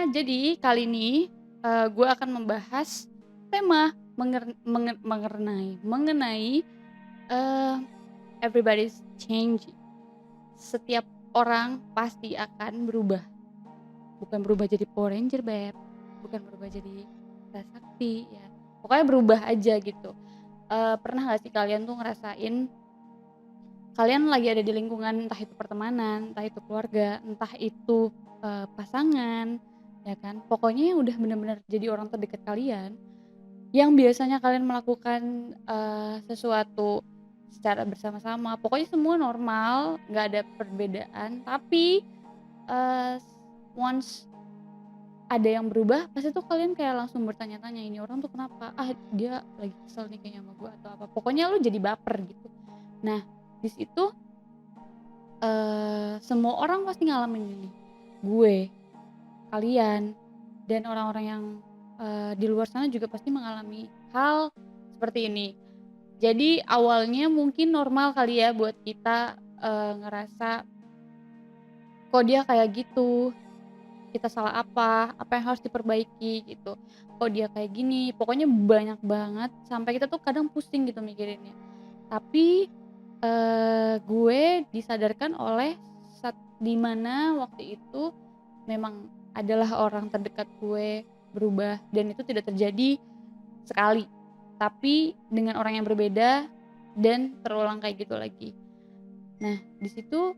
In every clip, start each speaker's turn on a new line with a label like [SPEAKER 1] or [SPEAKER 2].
[SPEAKER 1] Jadi kali ini, gue akan membahas tema mengenai, eee, everybody's changing. Setiap orang pasti akan berubah, bukan berubah jadi Power Ranger, Beb, bukan berubah jadi Bella Sakti, ya, pokoknya berubah aja gitu. Pernah nggak sih kalian tuh ngerasain kalian lagi ada di lingkungan, entah itu pertemanan, entah itu keluarga, entah itu, pasangan, ya kan. Pokoknya yang udah bener-bener jadi orang terdekat kalian, yang biasanya kalian melakukan, sesuatu secara bersama-sama, pokoknya semua normal, nggak ada perbedaan, tapi, eee, once ada yang berubah, pasti tuh kalian kayak langsung bertanya-tanya, "Ini orang tuh kenapa? Ah, dia lagi kesel nih kayaknya sama gua," atau apa, pokoknya lu jadi baper gitu. Nah, di situ semua orang pasti ngalamin ini. Gue, kalian, dan orang-orang yang, di luar sana juga pasti mengalami hal seperti ini. Jadi awalnya mungkin normal kali ya buat kita, ngerasa, "Kok dia kayak gitu? Kita salah apa? Apa yang harus diperbaiki?" Gitu. "Kok dia kayak gini?" Pokoknya banyak banget sampai kita tuh kadang pusing gitu mikirinnya. Tapi, gue disadarkan oleh di mana waktu itu memang adalah orang terdekat gue berubah dan itu tidak terjadi sekali, tapi dengan orang yang berbeda dan terulang kayak gitu lagi. Nah, di situ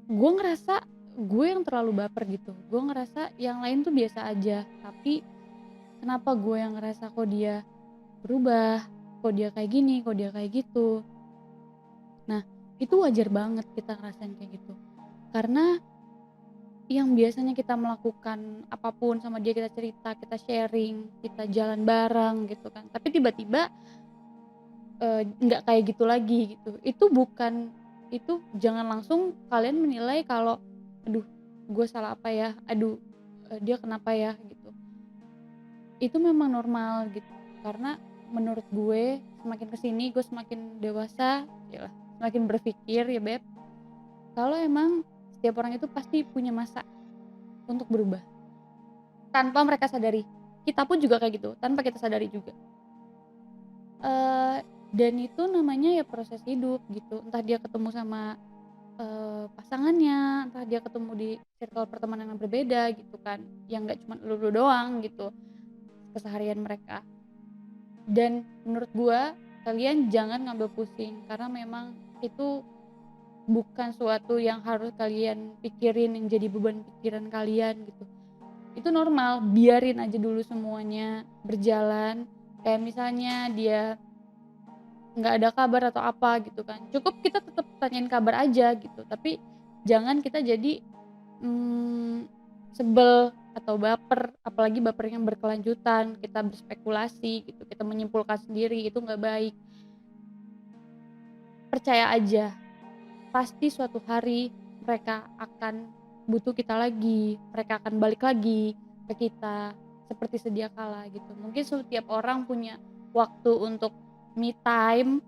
[SPEAKER 1] gue ngerasa gue yang terlalu baper gitu, gue ngerasa yang lain tuh biasa aja, tapi kenapa gue yang ngerasa kok dia berubah, kok dia kayak gini, kok dia kayak gitu. Nah, itu wajar banget kita ngerasain kayak gitu. Karena yang biasanya kita melakukan apapun sama dia, kita cerita, kita sharing, kita jalan bareng gitu kan. Tapi tiba-tiba, nggak kayak gitu lagi gitu. Itu jangan langsung kalian menilai kalau, "Aduh, gue salah apa ya? Aduh, dia kenapa ya?" Gitu. Itu memang normal gitu. Karena menurut gue semakin ke sini gue semakin dewasa, yalah semakin berpikir ya, Beb, kalau emang setiap orang itu pasti punya masa untuk berubah, tanpa mereka sadari. Kita pun juga kayak gitu, tanpa kita sadari juga. Eee, dan itu namanya ya proses hidup gitu, entah dia ketemu sama, pasangannya, entah dia ketemu di circle pertemanan yang berbeda gitu kan, yang nggak cuma elu doang gitu, keseharian mereka. Dan menurut gua, kalian jangan ngambil pusing, karena memang itu bukan suatu yang harus kalian pikirin, yang jadi beban pikiran kalian gitu. Itu normal, biarin aja dulu semuanya berjalan, kayak misalnya dia nggak ada kabar atau apa gitu kan, cukup kita tetep tanyain kabar aja gitu, tapi jangan kita jadi, mmm, sebel atau baper, apalagi baper yang berkelanjutan, kita berspekulasi gitu, kita menyimpulkan sendiri, itu nggak baik. Percaya aja, pasti suatu hari mereka akan butuh kita lagi, mereka akan balik lagi ke kita seperti sedia kala gitu. Mungkin setiap orang punya waktu untuk me time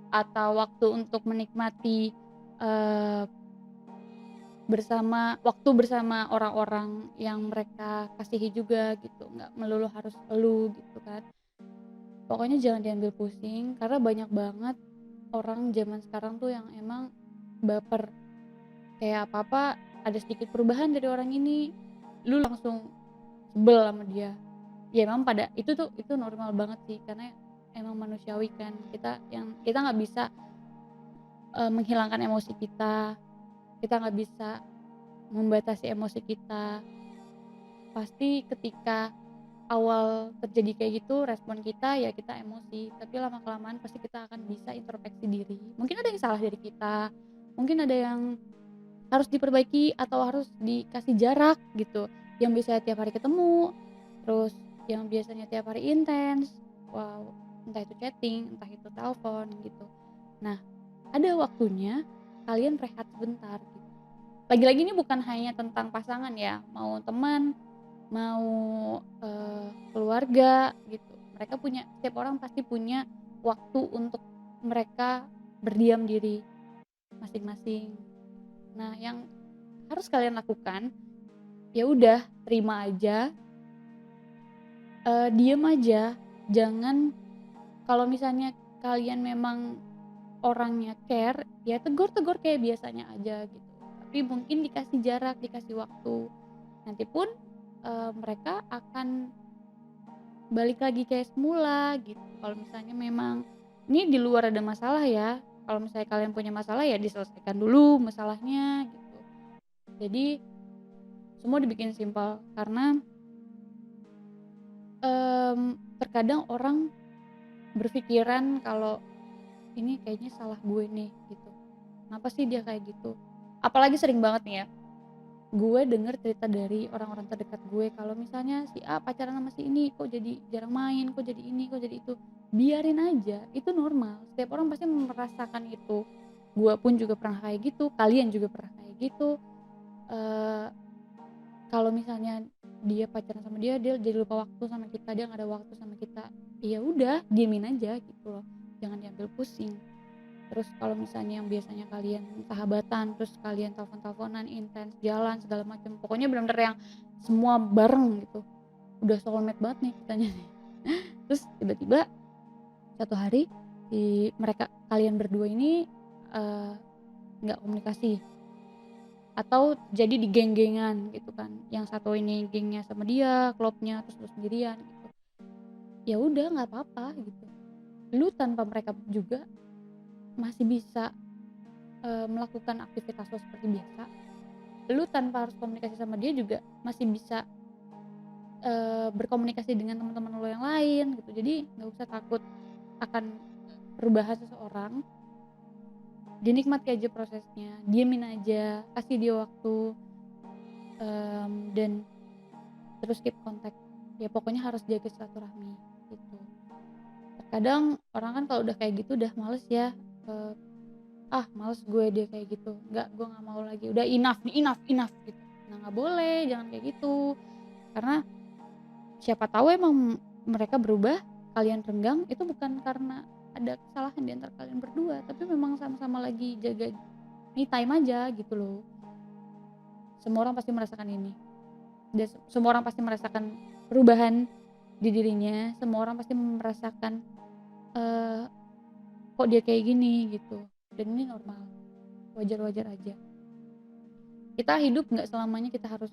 [SPEAKER 1] atau waktu untuk menikmati, eee, waktu bersama orang-orang yang mereka kasihi juga gitu, nggak melulu harus elu gitu kan. Pokoknya jangan diambil pusing karena banyak banget orang zaman sekarang tuh yang emang baper. Kayak apa-apa ada sedikit perubahan dari orang ini, lu langsung sebel sama dia. Ya emang itu normal banget sih karena emang manusiawi kan, kita nggak bisa, menghilangkan emosi kita nggak bisa membatasi emosi kita. Pasti ketika awal terjadi kayak gitu respon kita ya kita emosi, tapi lama-kelamaan pasti kita akan bisa introspeksi diri. Mungkin ada yang salah dari kita, mungkin ada yang harus diperbaiki atau harus dikasih jarak gitu, yang biasanya tiap hari ketemu, terus yang biasanya tiap hari intens, wow, entah itu chatting, entah itu telepon gitu. Nah, ada waktunya kalian rehat sebentar gitu. Lagi-lagi ini bukan hanya tentang pasangan ya, mau teman, mau, keluarga gitu. Setiap orang pasti punya waktu untuk mereka berdiam diri masing-masing. Nah, yang harus kalian lakukan, ya udah terima aja, diem aja, jangan. Kalau misalnya kalian memang orangnya care, ya tegur-tegur kayak biasanya aja gitu. Tapi mungkin dikasih jarak, dikasih waktu. Nanti pun mereka akan balik lagi kayak semula gitu. Kalau misalnya memang ini di luar ada masalah ya. Kalau misalnya kalian punya masalah ya diselesaikan dulu masalahnya gitu. Jadi semua dibikin simpel karena terkadang orang berpikiran kalau ini kayaknya salah gue nih gitu. Kenapa sih dia kayak gitu? Apalagi sering banget nih ya, gue denger cerita dari orang-orang terdekat gue kalau misalnya si A pacaran sama si ini kok jadi jarang main, kok jadi ini, kok jadi itu. Biarin aja, itu normal. Setiap orang pasti merasakan itu. Gue pun juga pernah kayak gitu, kalian juga pernah kayak gitu. Eh, Kalau misalnya dia pacaran sama dia jadi lupa waktu sama kita, dia nggak ada waktu sama kita. Ya udah, diemin aja gitu loh. Jangan diambil pusing. Terus kalau misalnya yang biasanya kalian sahabatan, terus kalian telepon-teleponan intens, jalan segala macam, pokoknya benar-benar yang semua bareng gitu. Udah soulmate banget nih kitanya nih. Terus tiba-tiba satu hari mereka kalian berdua ini nggak komunikasi atau jadi di geng-gengan gitu kan. Yang satu ini gengnya sama dia, klubnya, terus lu sendirian gitu. Ya udah nggak apa-apa gitu. Lu tanpa mereka juga masih bisa melakukan aktivitas lo seperti biasa. Lu tanpa harus komunikasi sama dia juga masih bisa berkomunikasi dengan teman-teman lo yang lain gitu. Jadi nggak usah takut akan perubahan seseorang, dinikmati aja prosesnya, diemin aja, kasih dia waktu, dan terus keep kontak. Ya pokoknya harus jaga silaturahmi gitu. Terkadang orang kan kalau udah kayak gitu udah males ya, males gue dia kayak gitu, gue nggak mau lagi, udah enough nih, enough gitu. Nah nggak boleh, jangan kayak gitu, karena siapa tahu emang mereka berubah, kalian renggang, itu bukan karena ada kesalahan di antara kalian berdua, tapi memang sama-sama lagi jaga me time aja gitu loh. Semua orang pasti merasakan ini, dan semua orang pasti merasakan perubahan di dirinya, semua orang pasti merasakan eh, kok dia kayak gini gitu, dan ini normal, wajar-wajar aja. Kita hidup nggak selamanya kita harus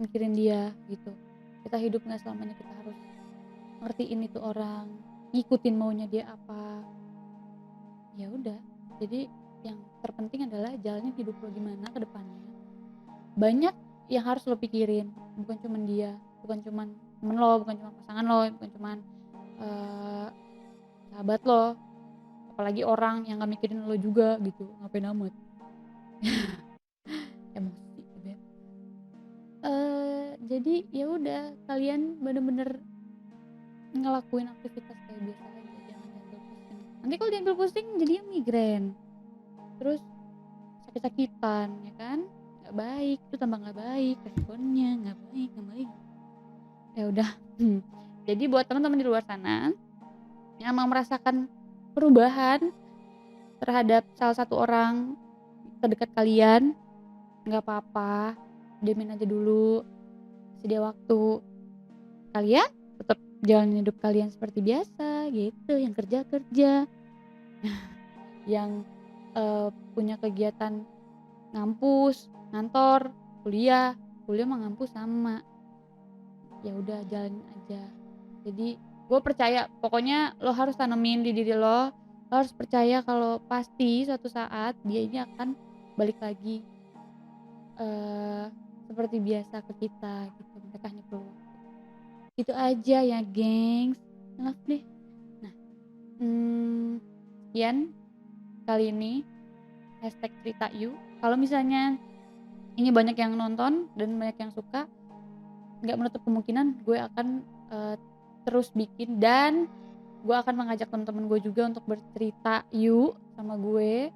[SPEAKER 1] mikirin dia gitu, kita hidup nggak selamanya kita harus ngertiin itu orang, ngikutin maunya dia apa. Ya udah, jadi yang terpenting adalah jalanin hidup lo gimana ke depannya. Banyak yang harus lo pikirin, bukan cuman dia, bukan cuman temen lo, bukan cuman pasangan lo, bukan cuman sahabat lo, apalagi orang yang gak mikirin lo juga gitu, ngapain amat. Emosi gitu ya. Jadi ya udah, kalian bener-bener ngelakuin aktivitas kayak biasa aja, jangan diambil pusing. Nanti kalau diambil pusing jadinya migrain, terus sakit-sakitan ya kan, nggak baik, itu tambah nggak baik, responnya nggak baik. Ya udah. Jadi buat teman-teman di luar sana yang mau merasakan perubahan terhadap salah satu orang terdekat kalian, nggak apa-apa, diemin aja dulu, kasih dia waktu. Kalian tetap jalanin hidup kalian seperti biasa gitu, yang kerja, yang punya kegiatan ngampus, ngantor, kuliah mah ngampus sama. Ya udah jalanin aja. Jadi gue percaya, pokoknya lo harus tanemin di diri lo harus percaya kalau pasti suatu saat dia ini akan balik lagi seperti biasa ke kita gitu, mereka hanya perlu waktu. Itu aja ya gengs, maaf deh. Nah sekian kali ini hashtag cerita you. Kalau misalnya ini banyak yang nonton dan banyak yang suka, nggak menutup kemungkinan gue akan terus bikin, dan gue akan mengajak teman-teman gue juga untuk bercerita yuk sama gue,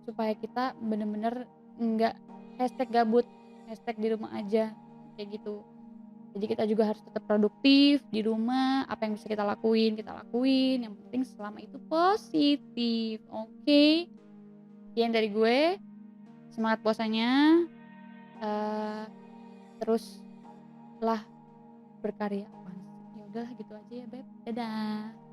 [SPEAKER 1] supaya kita bener-bener nggak hashtag gabut, hashtag di rumah aja kayak gitu. Jadi kita juga harus tetap produktif di rumah, apa yang bisa kita lakuin, yang penting selama itu positif. Oke? Sekian dari gue, semangat puasanya. teruslah berkarya. Apaan sih? Ya udahlah gitu aja ya Beb, dadah.